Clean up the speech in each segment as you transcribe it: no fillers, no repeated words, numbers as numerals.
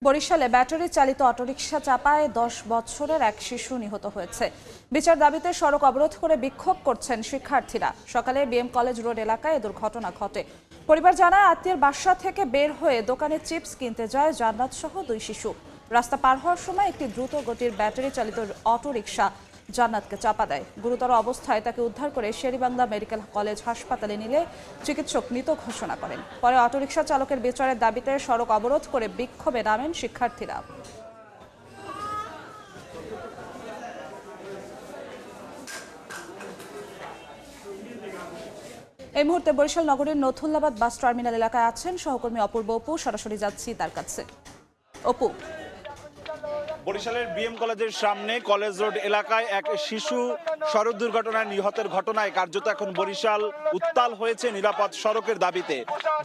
বরিশালে ব্যাটারি চালিত অটোরিকশা চাপায় 10 বছরের এক শিশু নিহত হয়েছে। বিচার দাবিতে সড়ক অবরোধ করে বিক্ষোভ করছেন শিক্ষার্থীরা। সকালে বিএম কলেজ রোড এলাকায় এ দুর্ঘটনা ঘটে। পরিবার জানায়, আত্মীয়ের বাসা থেকে বের হয়ে দোকানে চিপস কিনতে যায় জান্নাত সহ 2 শিশু। রাস্তা পার হওয়ার সময় একটি দ্রুত গতির ব্যাটারি চালিত অটোরিকশা জান্নাতকে চাপা দেয়। গুরুতর অবস্থায় তাকে উদ্ধার করে শেরেবাংলা মেডিকেল কলেজ হাসপাতালে নিলে চিকিৎসক মৃত ঘোষণা করেন। পরে অটোরিকশা চালকের বিচারের দাবিতে সড়ক অবরোধ করে বিক্ষোভে নামেন শিক্ষার্থীরা। এই মুহূর্তে বরিশাল নগরীর নথুল্লাবাদ বাস টার্মিনাল এলাকায় আছেন সহকর্মী অপূর্ব অপু। সরাসরি যাচ্ছি তার কাছে। অপু, বরিশালের বিএম কলেজের সামনে কলেজ রোড এলাকায় এক শিশু সড়ক দুর্ঘটনায় নিহতের ঘটনায় কার্যত এখন বরিশাল উত্তাল হয়েছে নিরাপদ সড়কের দাবিতে।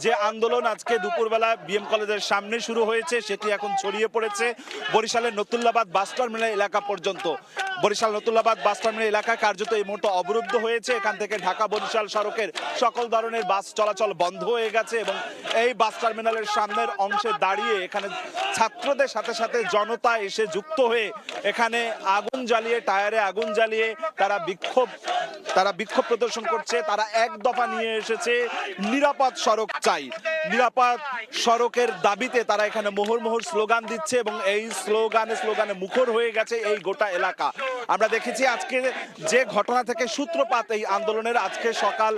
যে আন্দোলন আজকে দুপুরবেলা বিএম কলেজের সামনে শুরু হয়েছে সেটি এখন ছড়িয়ে পড়েছে বরিশালের নতুল্লাবাদ বাস টার্মিনাল এলাকা পর্যন্ত। বরিশাল নতুল্লাবাদ বাস টার্মিনাল এলাকা কার্যত এই মুহূর্তে অবরুদ্ধ হয়েছে। এখান থেকে ঢাকা বরিশাল সড়কের সকল ধরনের বাস চলাচল বন্ধ হয়ে গেছে এবং এই বাস টার্মিনালের সামনের অংশে দাঁড়িয়ে এখানে ছাত্রদের সাথে সাথে জনতা এসে যুক্ত হয়ে এখানে আগুন জ্বালিয়ে, টায়ারে আগুন জ্বালিয়ে তারা বিক্ষোভ প্রদর্শন করছে। তারা এক দফা নিয়ে এসেছে নিরাপদ সড়ক চাই। নিরাপদ সড়কের দাবিতে তারা এখানে মোহর স্লোগান দিচ্ছে এবং এই স্লোগানে মুখর হয়ে গেছে এই গোটা এলাকা। আমরা দেখেছি আজকে যে ঘটনা থেকে সূত্রপাত এই আন্দোলনের, আজকে সকাল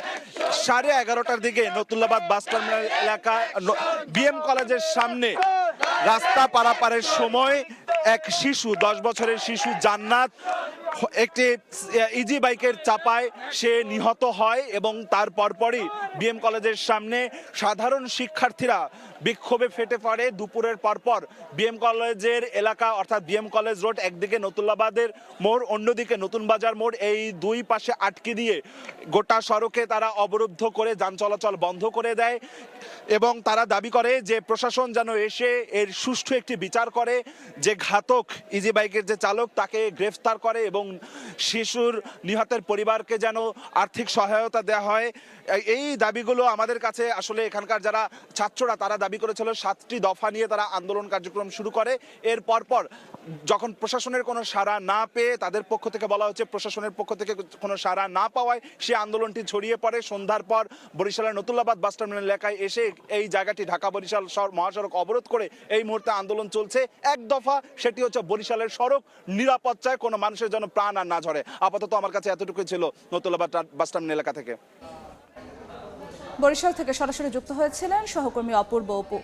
11:30টার দিকে নতুল্লাবাদ বাস টার্মিনাল এলাকা বিএম কলেজের সামনে রাস্তা পারাপারের সময় এক শিশু, 10 বছরের শিশু জান্নাত একটি ইজি বাইকের চাপায় সে নিহত হয় এবং তার পরপরই বিএম কলেজের সামনে সাধারণ শিক্ষার্থীরা বিক্ষোভে ফেটে পড়ে। দুপুরের পরপর বিএম কলেজের এলাকা অর্থাৎ বিএম কলেজ রোড একদিকে নতুল্লাবাদের মোড়, অন্যদিকে নতুন বাজার মোড়, এই দুই পাশে আটকে দিয়ে গোটা সড়কে তারা অবরুদ্ধ করে যান চলাচল বন্ধ করে দেয় এবং তারা দাবি করে যে প্রশাসন যেন এসে এর সুষ্ঠু একটি বিচার করে, যে ঘাতক ইজি বাইকের যে চালক তাকে গ্রেফতার করে এবং শিশুর নিহতের পরিবারকে যেন আর্থিক সহায়তা দেওয়া হয়। এই দাবিগুলো আমাদের কাছে আসলে এখানকার যারা ছাত্ররা তারা দাবি করেছিল। 7টি দফা নিয়ে তারা আন্দোলন কার্যক্রম শুরু করে। এর পরপর যখন প্রশাসনের কোনো সাড়া না পেয়ে তাদের পক্ষ থেকে বলা হচ্ছে প্রশাসনের পক্ষ থেকে কোনো সাড়া না পাওয়ায় সে আন্দোলনটি ছড়িয়ে পড়ে। সন্ধ্যার পর বরিশালের নতুল্লাবাদ বাস টার্মিনাল এলাকায় এসে এই জায়গাটি ঢাকা বরিশাল মহাসড়ক অবরোধ করে এই মুহূর্তে আন্দোলন চলছে। এক দফা, সেটি হচ্ছে বরিশালের সড়ক নিরাপদ চায়, কোনো মানুষের যেন প্রাণ আর না ঝরে। আপাতত আমার কাছে এতটুকুই ছিল নতুল্লাবাদ বাস টার্মিনাল এলাকা থেকে। বরিশাল থেকে সরাসরি যুক্ত হয়েছিলেন সহকর্মী অপূর্ব অপু।